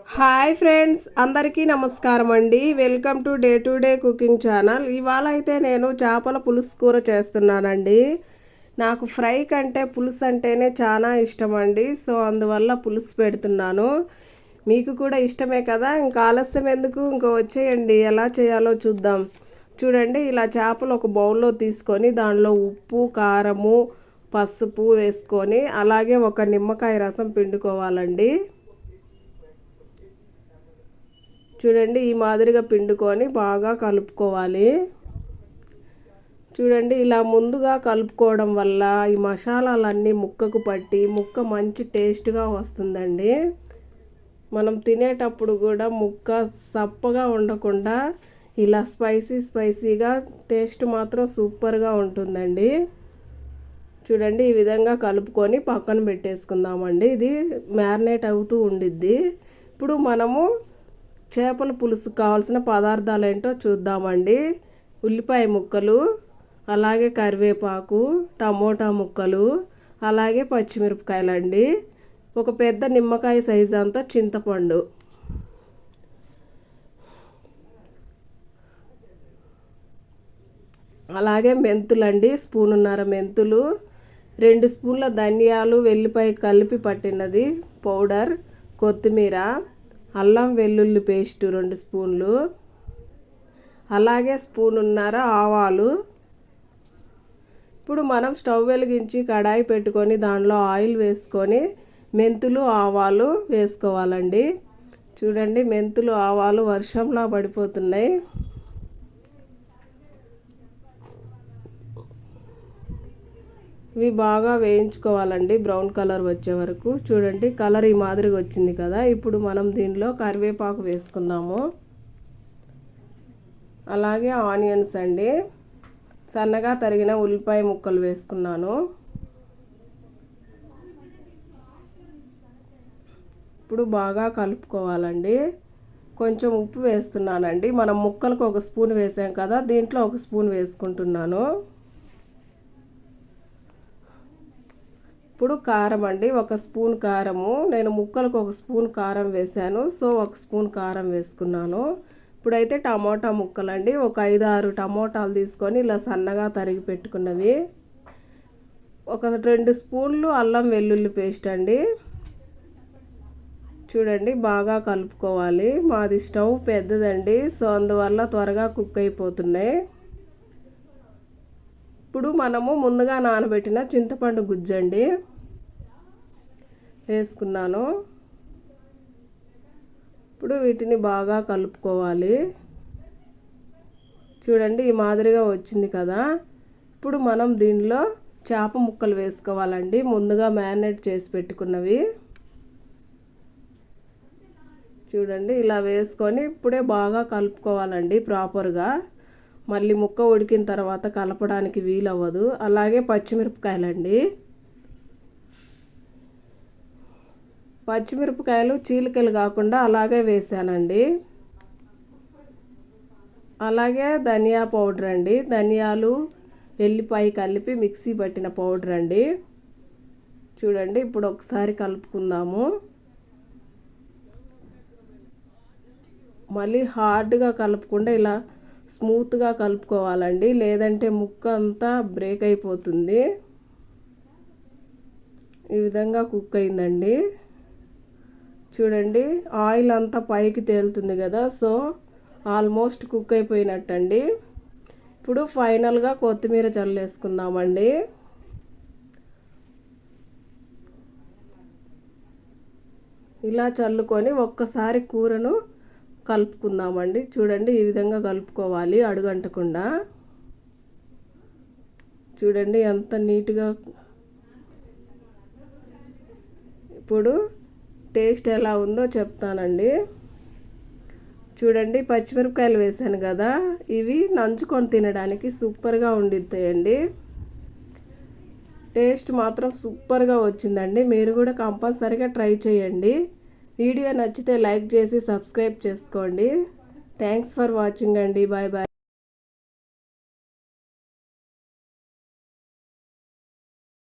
Hi friends, అందరికీ నమస్కారం అండి. Welcome to day cooking channel. ఇవాళ అయితే నేను చేపల పులుసు కూర చేస్తున్నానండి. నాకు ఫ్రై కంటే పులుసు అంటేనే చాలా ఇష్టం అండి. సో అందువల్ల పులుసు పెడుతున్నాను. మీకు కూడా ఇష్టమే కదా, ఇంకా ఆలస్యం ఎందుకు, ఇంకా వచ్చేయండి ఎలా చేయాలో చూద్దాం. చూడండి, ఇలా చేపలు ఒక బౌల్లో తీసుకొని దానిలో ఉప్పు, కారము, పసుపు వేసుకొని అలాగే ఒక నిమ్మకాయ రసం పిండుకోవాలండి. చూడండి, ఈ మాదిరిగా పిండుకొని బాగా కలుపుకోవాలి. చూడండి, ఇలా ముందుగా కలుపుకోవడం వల్ల ఈ మసాలాలన్నీ ముక్కకు పట్టి ముక్క మంచి టేస్ట్గా వస్తుందండి. మనం తినేటప్పుడు కూడా ముక్క సప్పగా ఉండకుండా ఇలా స్పైసీగా టేస్ట్ మాత్రం సూపర్గా ఉంటుందండి. చూడండి, ఈ విధంగా కలుపుకొని పక్కన పెట్టేసుకుందామండి. ఇది మ్యారినేట్ అవుతూ ఉండిద్ది. ఇప్పుడు మనము చేపల పులుసు కావాల్సిన పదార్థాలు ఏంటో చూద్దామండి. ఉల్లిపాయ ముక్కలు, అలాగే కరివేపాకు, టమోటా ముక్కలు, అలాగే పచ్చిమిరపకాయలు అండి. ఒక పెద్ద నిమ్మకాయ సైజు అంతా చింతపండు, అలాగే మెంతులండి, స్పూనున్నర మెంతులు, 2 స్పూన్ల ధనియాలు, వెల్లిపాయ కలిపి పట్టినది పౌడర్, కొత్తిమీర, అల్లం వెల్లుల్లి పేస్ట్ 2 స్పూన్లు, అలాగే స్పూనున్నర ఆవాలు. ఇప్పుడు మనం స్టవ్ వెలిగించి కడాయి పెట్టుకొని దానిలో ఆయిల్ వేసుకొని మెంతులు, ఆవాలు వేసుకోవాలండి. చూడండి, మెంతులు, ఆవాలు వర్షంలా పడిపోతున్నాయి. ఇవి బాగా వేయించుకోవాలండి, బ్రౌన్ కలర్ వచ్చే వరకు. చూడండి, కలర్ ఈ మాదిరిగా వచ్చింది కదా. ఇప్పుడు మనం దీనిలో కరివేపాకు వేసుకుందాము. అలాగే ఆనియన్స్ అండి, సన్నగా తరిగిన ఉల్లిపాయ ముక్కలు వేసుకున్నాను. ఇప్పుడు బాగా కలుపుకోవాలండి. కొంచెం ఉప్పు వేస్తున్నానండి. మనం ముక్కలకు 1 స్పూన్ వేసాం కదా, దీంట్లో 1 స్పూన్ వేసుకుంటున్నాను. ఇప్పుడు కారం అండి, 1 స్పూన్ కారము. నేను ముక్కలకు 1 స్పూన్ కారం వేసాను, సో 1 స్పూన్ కారం వేసుకున్నాను. ఇప్పుడైతే టమోటా ముక్కలండి, ఒక 5-6 టమోటాలు తీసుకొని ఇలా సన్నగా తరిగి పెట్టుకున్నవి. ఒక 2 స్పూన్లు అల్లం వెల్లుల్లి పేస్ట్ అండి. చూడండి, బాగా కలుపుకోవాలి. మాది స్టవ్ పెద్దదండి, సో అందువల్ల త్వరగా కుక్ అయిపోతున్నాయి. ఇప్పుడు మనము ముందుగా నానబెట్టిన చింతపండు గుజ్జండి వేసుకున్నాను. ఇప్పుడు వీటిని బాగా కలుపుకోవాలి. చూడండి, ఈ మాదిరిగా వచ్చింది కదా. ఇప్పుడు మనం దీనిలో చేప ముక్కలు వేసుకోవాలండి, ముందుగా మ్యారినేట్ చేసి పెట్టుకున్నవి. చూడండి, ఇలా వేసుకొని ఇప్పుడే బాగా కలుపుకోవాలండి ప్రాపర్గా. మళ్ళీ ముక్క ఉడికిన తర్వాత కలపడానికి వీలవ్వదు. అలాగే పచ్చిమిరపకాయలండి, పచ్చిమిరపకాయలు చీలికలు కాకుండా అలాగే వేసానండి. అలాగే ధనియా పౌడర్ అండి, ధనియాలు, ఎల్లిపాయ కలిపి మిక్సీ పట్టిన పౌడర్ అండి. చూడండి, ఇప్పుడు ఒకసారి కలుపుకుందాము. మళ్ళీ హార్డ్గా కలపకుండా ఇలా స్మూత్గా కలుపుకోవాలండి, లేదంటే ముక్క అంతా బ్రేక్ అయిపోతుంది. ఈ విధంగా కుక్ అయిందండి. చూడండి, ఆయిల్ అంతా పైకి తేలుతుంది కదా, సో ఆల్మోస్ట్ కుక్ అయిపోయినట్టండి. ఇప్పుడు ఫైనల్గా కొత్తిమీర చల్లేసుకుందామండి. ఇలా చల్లుకొని ఒక్కసారి కూరను కలుపుకుందామండి. చూడండి, ఈ విధంగా కలుపుకోవాలి అడుగంటకుండా. చూడండి ఎంత నీట్గా. ఇప్పుడు టేస్ట్ ఎలా ఉందో చెప్తానండి. చూడండి, పచ్చిమిరపకాయలు వేసాను కదా, ఇవి నంచుకొని తినడానికి సూపర్గా ఉండిద్దాయండి. టేస్ట్ మాత్రం సూపర్గా వచ్చిందండి. మీరు కూడా కంపల్సరీగా ట్రై చేయండి. వీడియో నచ్చితే లైక్ చేసి సబ్స్క్రైబ్ చేసుకోండి. థ్యాంక్స్ ఫర్ వాచింగ్ అండి. Bye bye.